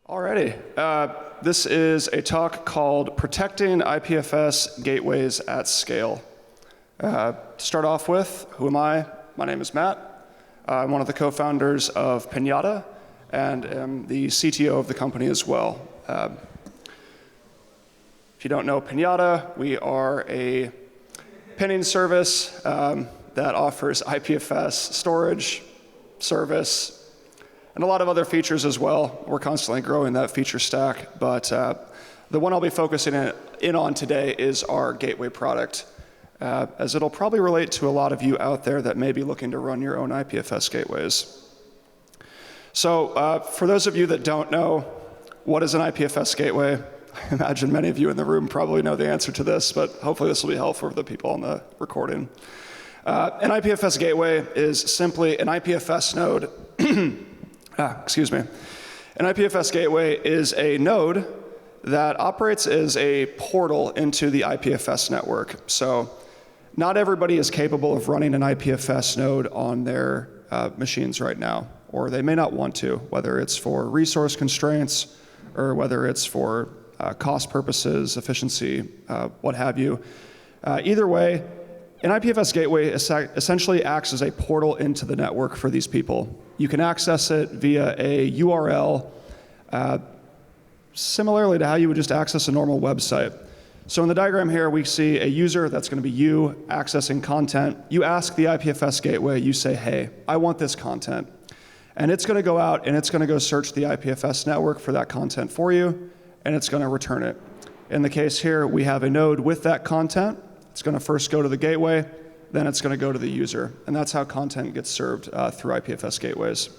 Alrighty, this is a talk called Protecting IPFS Gateways at Scale. To start off with, who am I? My name is Matt. I'm one of the co-founders of Pinata and am the CTO of the company as well. If you don't know Pinata, we are a pinning service that offers IPFS storage, service, and a lot of other features as well. We're constantly growing that feature stack, but the one I'll be focusing in on today is our gateway product, as it'll probably relate to a lot of you out there that may be looking to run your own IPFS gateways. So for those of you that don't know, what is an IPFS gateway? I imagine many of you in the room probably know the answer to this, but hopefully this will be helpful for the people on the recording. An IPFS gateway is simply an IPFS node. Excuse me. An IPFS gateway is a node that operates as a portal into the IPFS network. So not everybody is capable of running an IPFS node on their machines right now, or they may not want to, whether it's for resource constraints or whether it's for cost purposes, efficiency, what have you. Either way, an IPFS gateway essentially acts as a portal into the network for these people. You can access it via a URL, similarly to how you would just access a normal website. So in the diagram here, we see a user, that's going to be you, accessing content. You ask the IPFS gateway, you say, hey, I want this content. And it's going to go out and it's going to go search the IPFS network for that content for you, and it's going to return it. In the case here, we have a node with that content. It's going to first go to the gateway, then it's going to go to the user. And that's how content gets served through IPFS gateways.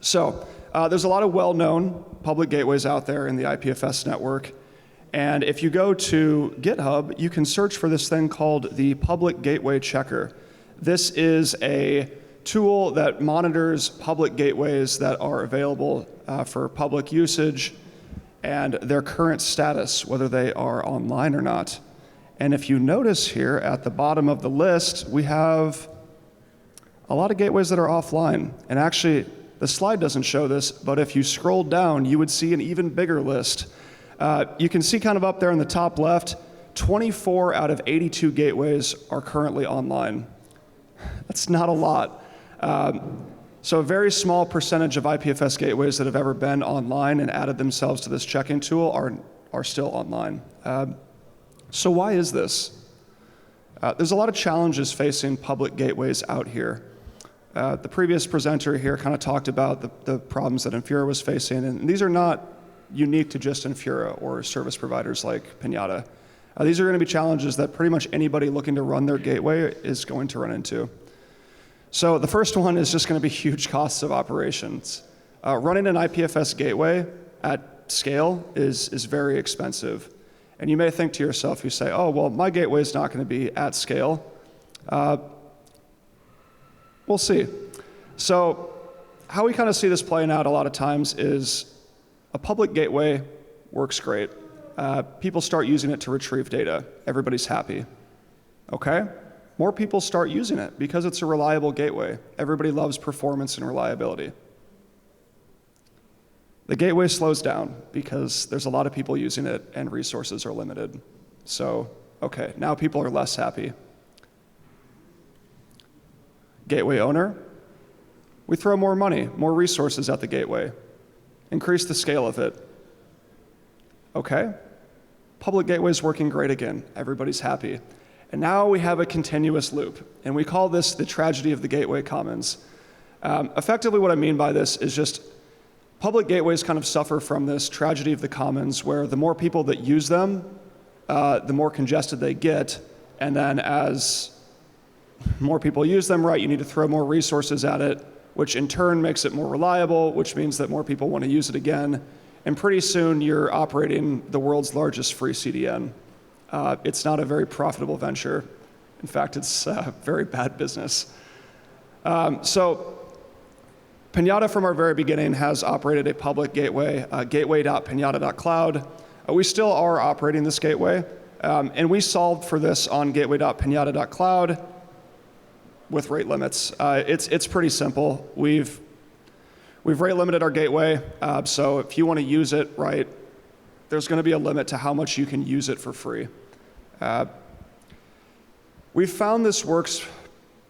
So there's a lot of well-known public gateways out there in the IPFS network. And if you go to GitHub, you can search for this thing called the Public Gateway Checker. This is a tool that monitors public gateways that are available for public usage and their current status, whether they are online or not. And if you notice here at the bottom of the list, we have a lot of gateways that are offline. And actually, the slide doesn't show this, but if you scroll down, you would see an even bigger list. You can see kind of up there in the top left, 24 out of 82 gateways are currently online. That's not a lot. So a very small percentage of IPFS gateways that have ever been online and added themselves to this checking tool are still online. So why is this? There's a lot of challenges facing public gateways out here. The previous presenter here kind of talked about the problems that Infura was facing, and these are not unique to just Infura or service providers like Pinata. These are going to be challenges that pretty much anybody looking to run their gateway is going to run into. So the first one is just going to be huge costs of operations. Running an IPFS gateway at scale is very expensive. And you may think to yourself, you say, oh, well, my gateway is not going to be at scale. We'll see. So how we kind of see this playing out a lot of times is a public gateway works great. People start using it to retrieve data. Everybody's happy. Okay? More people start using it because it's a reliable gateway. Everybody loves performance and reliability. The gateway slows down because there's a lot of people using it and resources are limited. So, okay, now people are less happy. Gateway owner, we throw more money, more resources at the gateway, increase the scale of it. Okay, public gateway's working great again, everybody's happy. And now we have a continuous loop, and we call this the tragedy of the gateway commons. Effectively what I mean by this is just public gateways kind of suffer from this tragedy of the commons where the more people that use them, the more congested they get. And then as more people use them, right, you need to throw more resources at it, which in turn makes it more reliable, which means that more people want to use it again. And pretty soon you're operating the world's largest free CDN. It's not a very profitable venture. In fact, it's very bad business. So Pinata from our very beginning has operated a public gateway, gateway.pinata.cloud. We still are operating this gateway, and we solved for this on gateway.pinata.cloud with rate limits. It's pretty simple. We've We've rate limited our gateway, so if you want to use it, right, there's going to be a limit to how much you can use it for free. We've found this works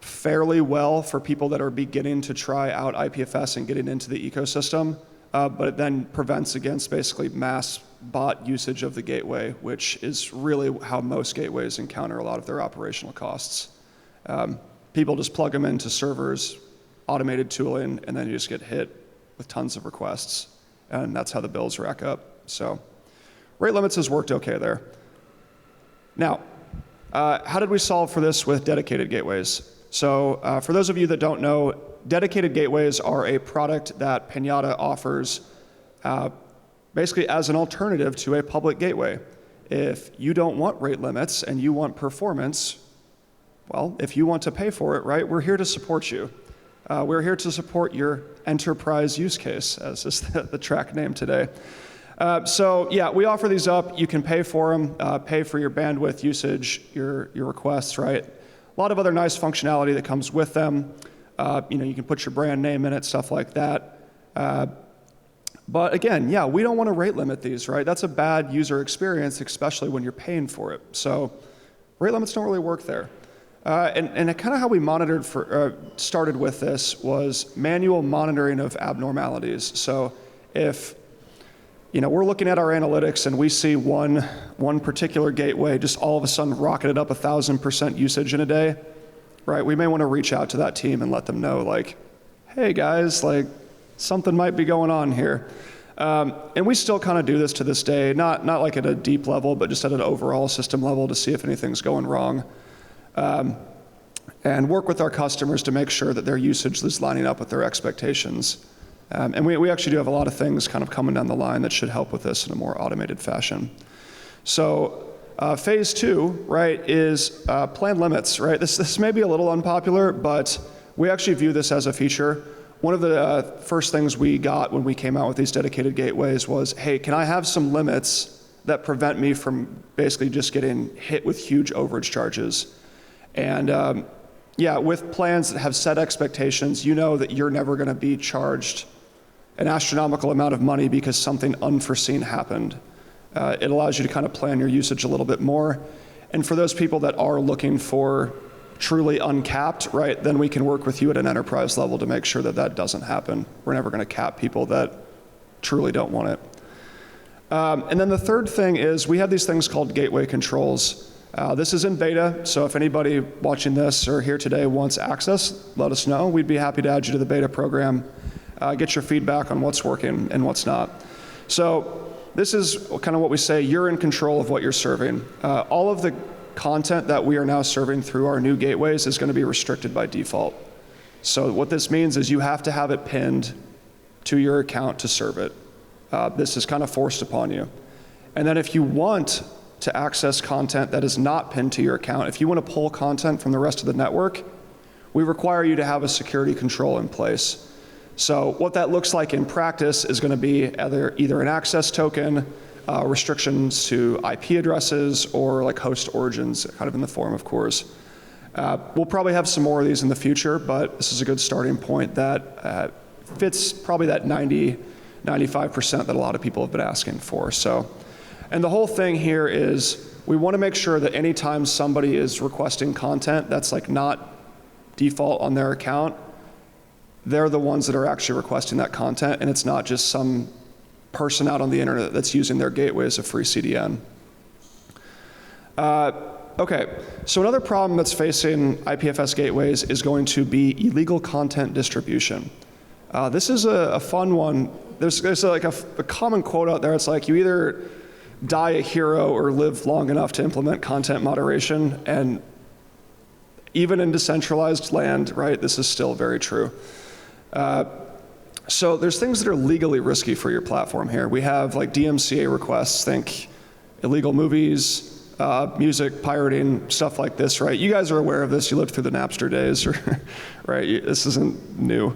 fairly well for people that are beginning to try out IPFS and getting into the ecosystem, but it then prevents against basically mass bot usage of the gateway, which is really how most gateways encounter a lot of their operational costs. People just plug them into servers, automated tooling, and then you just get hit with tons of requests, and that's how the bills rack up. So rate limits has worked okay there. Now, how did we solve for this with dedicated gateways? So for those of you that don't know, dedicated gateways are a product that Pinata offers basically as an alternative to a public gateway. If you don't want rate limits and you want performance, well, if you want to pay for it, right, we're here to support you. We're here to support your enterprise use case, as is the track name today. So yeah, we offer these up. You can pay for them, pay for your bandwidth usage, your requests, right? A lot of other nice functionality that comes with them. You can put your brand name in it, stuff like that. But again, yeah, we don't want to rate limit these, right? That's a bad user experience, especially when you're paying for it. So rate limits don't really work there. And kind of how we started with this was manual monitoring of abnormalities. So if we're looking at our analytics and we see one particular gateway just all of a sudden rocketed up 1,000% usage in a day, right? We may want to reach out to that team and let them know, like, hey guys, like something might be going on here. And we still kind of do this to this day, not like at a deep level, but just at an overall system level to see if anything's going wrong. And work with our customers to make sure that their usage is lining up with their expectations. And we actually do have a lot of things kind of coming down the line that should help with this in a more automated fashion. So phase 2, right, is plan limits, right? This may be a little unpopular, but we actually view this as a feature. One of the first things we got when we came out with these dedicated gateways was, hey, can I have some limits that prevent me from basically just getting hit with huge overage charges? And yeah, with plans that have set expectations, you know that you're never going to be charged an astronomical amount of money because something unforeseen happened. It allows you to kind of plan your usage a little bit more. And for those people that are looking for truly uncapped, right, then we can work with you at an enterprise level to make sure that that doesn't happen. We're never going to cap people that truly don't want it. And then the third thing is we have these things called gateway controls. This is in beta, so if anybody watching this or here today wants access, let us know. We'd be happy to add you to the beta program, get your feedback on what's working and what's not. So this is kind of what we say, you're in control of what you're serving. All of the content that we are now serving through our new gateways is going to be restricted by default. So what this means is you have to have it pinned to your account to serve it. This is kind of forced upon you. And then if you want to access content that is not pinned to your account, if you want to pull content from the rest of the network, we require you to have a security control in place. So what that looks like in practice is going to be either an access token, restrictions to IP addresses, or like host origins, kind of in the form of CORS. We'll probably have some more of these in the future, but this is a good starting point that fits probably that 90-95% that a lot of people have been asking for. So, and the whole thing here is we want to make sure that anytime somebody is requesting content that's like not default on their account, they're the ones that are actually requesting that content, and it's not just some person out on the internet that's using their gateway as a free CDN. Okay, so another problem that's facing IPFS gateways is going to be illegal content distribution. This is a fun one. There's like a common quote out there. It's like you either die a hero or live long enough to implement content moderation, and even in decentralized land, right, this is still very true. So there's things that are legally risky for your platform here. We have like DMCA requests, think illegal movies, music, pirating, stuff like this, right? You guys are aware of this. You lived through the Napster days, right? This isn't new.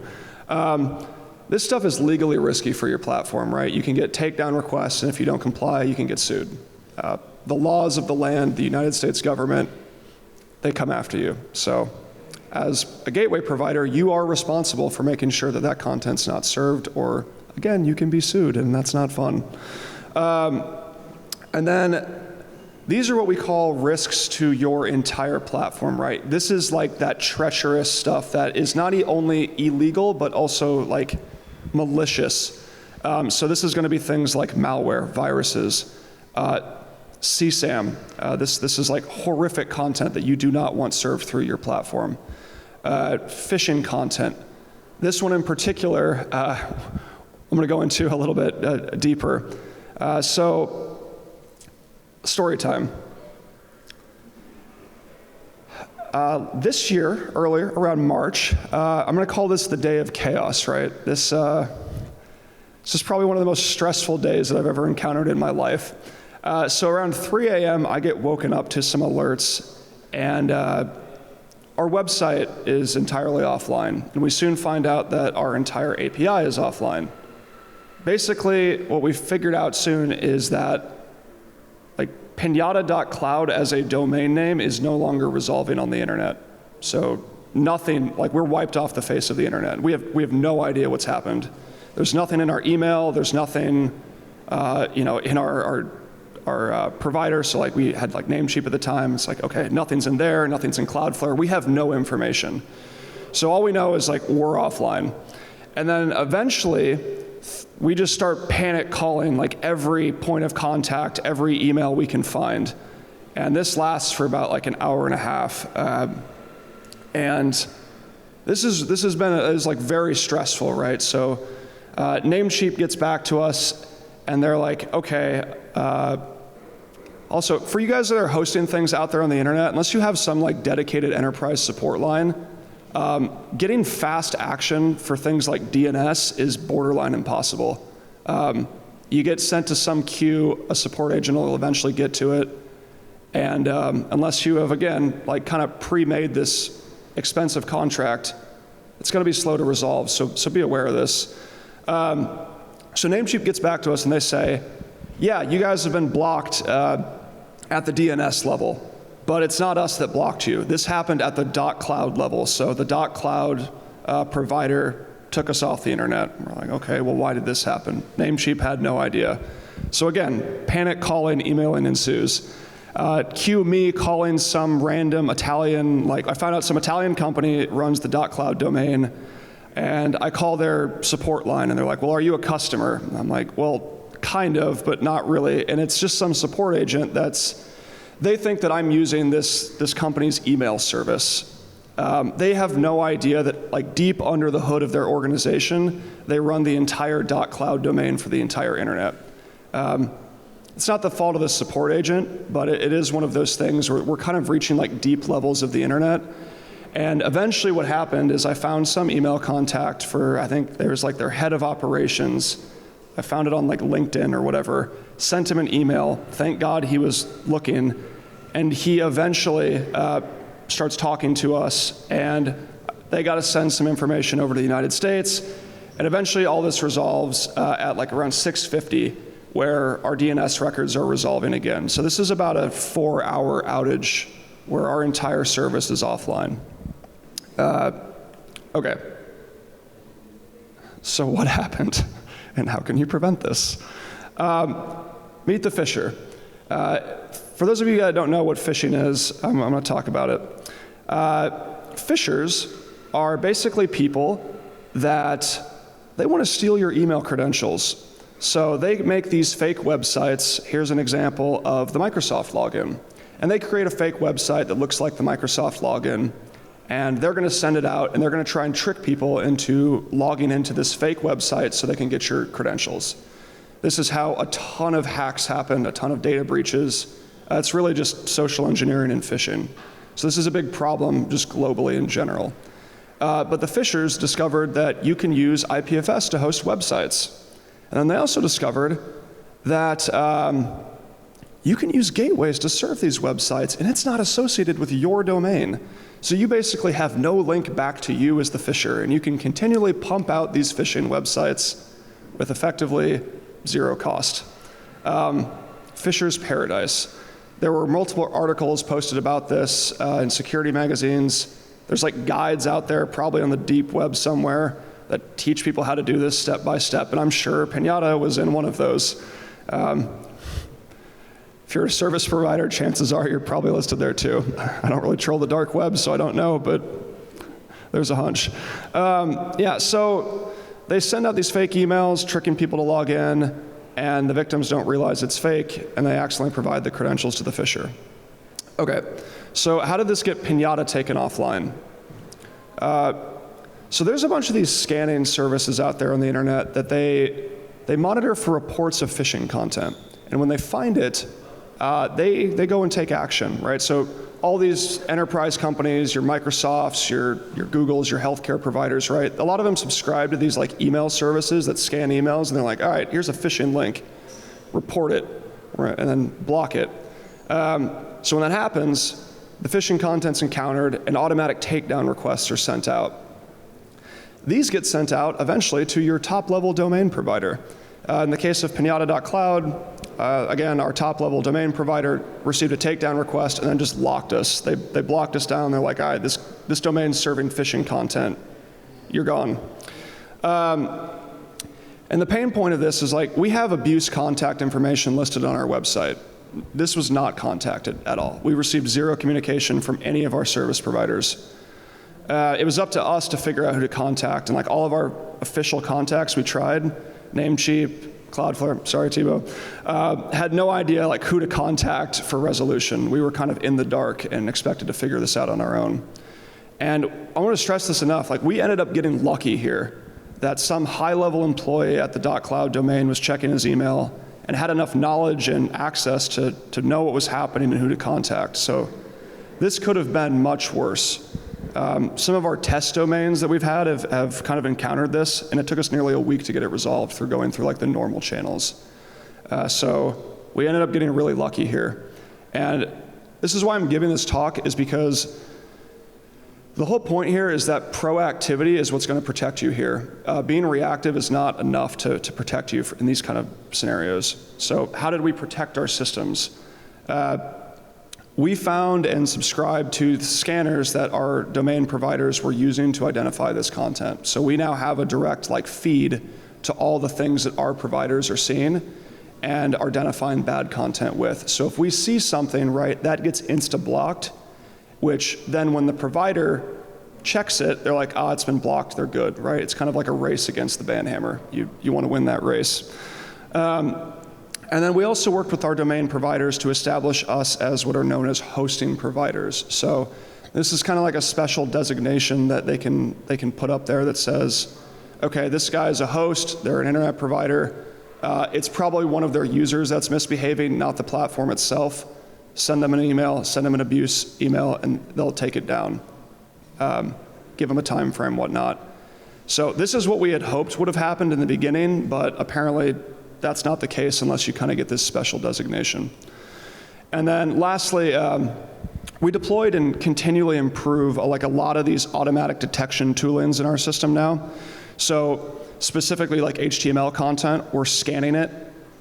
This stuff is legally risky for your platform, right? You can get takedown requests, and if you don't comply, you can get sued. The laws of the land, the United States government, they come after you. So as a gateway provider, you are responsible for making sure that that content's not served, or again, you can be sued, and that's not fun. And then these are what we call risks to your entire platform, right? This is like that treacherous stuff that is not only illegal, but also like malicious. So this is going to be things like malware, viruses, CSAM. This is like horrific content that you do not want served through your platform. Phishing content. This one in particular, I'm going to go into a little bit deeper. So, story time. This year, earlier, around March, I'm going to call this the day of chaos, right? This is probably one of the most stressful days that I've ever encountered in my life. So around 3 a.m., I get woken up to some alerts, and our website is entirely offline. And we soon find out that our entire API is offline. Basically, what we figured out soon is that like Pinata.cloud as a domain name is no longer resolving on the internet. So nothing, like we're wiped off the face of the internet. We have no idea what's happened. There's nothing in our email. There's nothing, in our provider. So like we had like Namecheap at the time. It's like, okay, nothing's in there. Nothing's in Cloudflare. We have no information. So all we know is like we're offline. And then eventually, we just start panic calling like every point of contact, every email we can find. And this lasts for about like an hour and a half. And this has been like very stressful, right? So Namecheap gets back to us and they're like, okay, also for you guys that are hosting things out there on the internet, unless you have some like dedicated enterprise support line, getting fast action for things like DNS is borderline impossible. You get sent to some queue, a support agent will eventually get to it, and unless you have, again, like kind of pre-made this expensive contract, it's going to be slow to resolve, so be aware of this. So Namecheap gets back to us and they say, yeah, you guys have been blocked at the DNS level. But it's not us that blocked you. This happened at the .cloud level. So the .cloud provider took us off the internet. We're like, okay, well, why did this happen? Namecheap had no idea. So again, panic calling, emailing ensues. Cue me calling some random Italian, like I found out some Italian company runs the .cloud domain, and I call their support line, and they're like, well, are you a customer? And I'm like, well, kind of, but not really. And it's just some support agent they think that I'm using this company's email service. They have no idea that like deep under the hood of their organization, they run the entire .cloud domain for the entire internet. It's not the fault of the support agent, but it is one of those things where we're kind of reaching like deep levels of the internet. And eventually what happened is I found some email contact for, I think there's like their head of operations. I found it on like LinkedIn or whatever, sent him an email. Thank God he was looking. And he eventually starts talking to us, and they got to send some information over to the United States. And eventually all this resolves at like around 6:50, where our DNS records are resolving again. So this is about a 4-hour outage where our entire service is offline. Okay. So what happened, and how can you prevent this? Meet the phisher. For those of you that don't know what phishing is, I'm going to talk about it. Phishers are basically people that they want to steal your email credentials. So they make these fake websites. Here's an example of the Microsoft login. And they create a fake website that looks like the Microsoft login, and they're going to send it out, and they're going to try and trick people into logging into this fake website so they can get your credentials. This is how a ton of hacks happen, a ton of data breaches. It's really just social engineering and phishing. So this is a big problem just globally in general. But the phishers discovered that you can use IPFS to host websites. And then they also discovered that you can use gateways to serve these websites, and it's not associated with your domain. So you basically have no link back to you as the phisher, and you can continually pump out these phishing websites with effectively zero cost. Fisher's paradise. There were multiple articles posted about this in security magazines. There's like guides out there, probably on the deep web somewhere, that teach people how to do this step by step, and I'm sure Pinata was in one of those. If you're a service provider, chances are you're probably listed there too. I don't really troll the dark web, so I don't know, but there's a hunch. Yeah, so they send out these fake emails, tricking people to log in, and the victims don't realize it's fake, and they accidentally provide the credentials to the phisher. Okay, so how did this get Pinata taken offline? So there's a bunch of these scanning services out there on the internet that they monitor for reports of phishing content. And when they find it, they go and take action, right? So all these enterprise companies, your Microsofts, your Googles, your healthcare providers, right? A lot of them subscribe to these like email services that scan emails, and they're like, all right, here's a phishing link, report it, right? And then block it. So when that happens, the phishing content's encountered and automatic takedown requests are sent out. These get sent out eventually to your top-level domain provider. In the case of pinata.cloud, again, our top-level domain provider received a takedown request and then just locked us. They blocked us down. They're like, all right, this domain's serving phishing content. You're gone. And the pain point of this is like, we have abuse contact information listed on our website. This was not contacted at all. We received zero communication from any of our service providers. It was up to us to figure out who to contact, and like all of our official contacts we tried, Namecheap, Cloudflare, sorry Thibaut, had no idea like who to contact for resolution. We were kind of in the dark and expected to figure this out on our own. And I want to stress this enough, like we ended up getting lucky here that some high-level employee at the .cloud domain was checking his email and had enough knowledge and access to know what was happening and who to contact. So this could have been much worse. Some of our test domains that we've had have kind of encountered this, and it took us nearly a week to get it resolved through going through like the normal channels. So we ended up getting really lucky here. And this is why I'm giving this talk, is because the whole point here is that proactivity is what's going to protect you here. Being reactive is not enough to protect you in these kind of scenarios. So how did we protect our systems? We found and subscribed to the scanners that our domain providers were using to identify this content. So we now have a direct like feed to all the things that our providers are seeing and are identifying bad content with. So if we see something, right, that gets insta-blocked, which then when the provider checks it, they're like, it's been blocked, they're good, right? It's kind of like a race against the banhammer. You want to win that race. And then we also worked with our domain providers to establish us as what are known as hosting providers. So this is kind of like a special designation that they can put up there that says, okay, this guy is a host, they're an internet provider. It's probably one of their users that's misbehaving, not the platform itself. Send them an email, send them an abuse email, and they'll take it down. Give them a time frame, whatnot. So this is what we had hoped would have happened in the beginning, but apparently that's not the case unless you kind of get this special designation. And then lastly, we deployed and continually improve like a lot of these automatic detection toolings in our system now. So specifically like HTML content, we're scanning it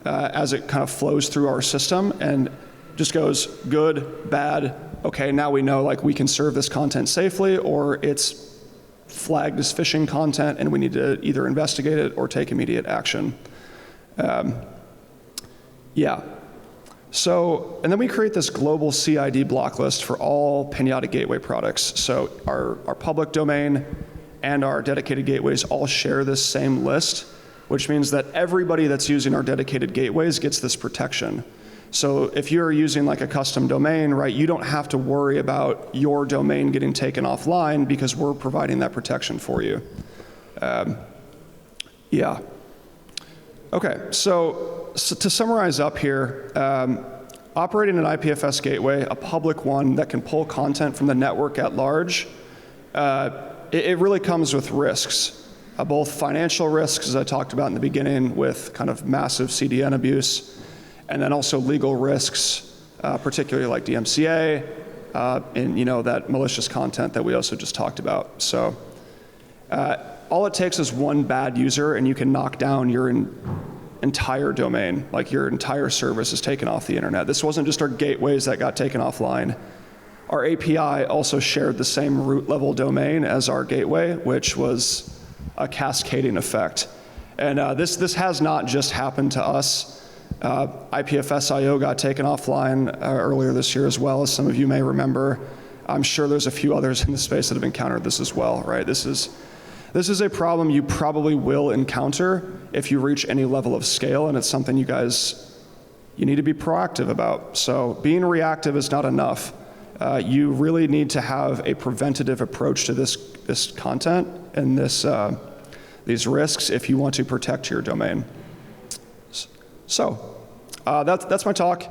as it kind of flows through our system and just goes good, bad, okay, now we know like we can serve this content safely, or it's flagged as phishing content and we need to either investigate it or take immediate action. Yeah. So, and then we create this global CID block list for all Pinata gateway products. So our public domain and our dedicated gateways all share this same list, which means that everybody that's using our dedicated gateways gets this protection. So if you're using like a custom domain, right, you don't have to worry about your domain getting taken offline because we're providing that protection for you. Yeah. Okay, so to summarize up here, operating an IPFS gateway, a public one that can pull content from the network at large, it really comes with risks, both financial risks, as I talked about in the beginning, with kind of massive CDN abuse, and then also legal risks, particularly like DMCA, and that malicious content that we also just talked about. So all it takes is one bad user and you can knock down your entire domain, like your entire service is taken off the internet. This wasn't just our gateways that got taken offline. our API also shared the same root level domain as our gateway, which was a cascading effect. And this has not just happened to us. IPFS.io got taken offline earlier this year as well, as some of you may remember. I'm sure there's a few others in the space that have encountered this as well, right? This is a problem you probably will encounter if you reach any level of scale, and it's something you need to be proactive about. So being reactive is not enough. You really need to have a preventative approach to this content and these risks if you want to protect your domain. So that's my talk.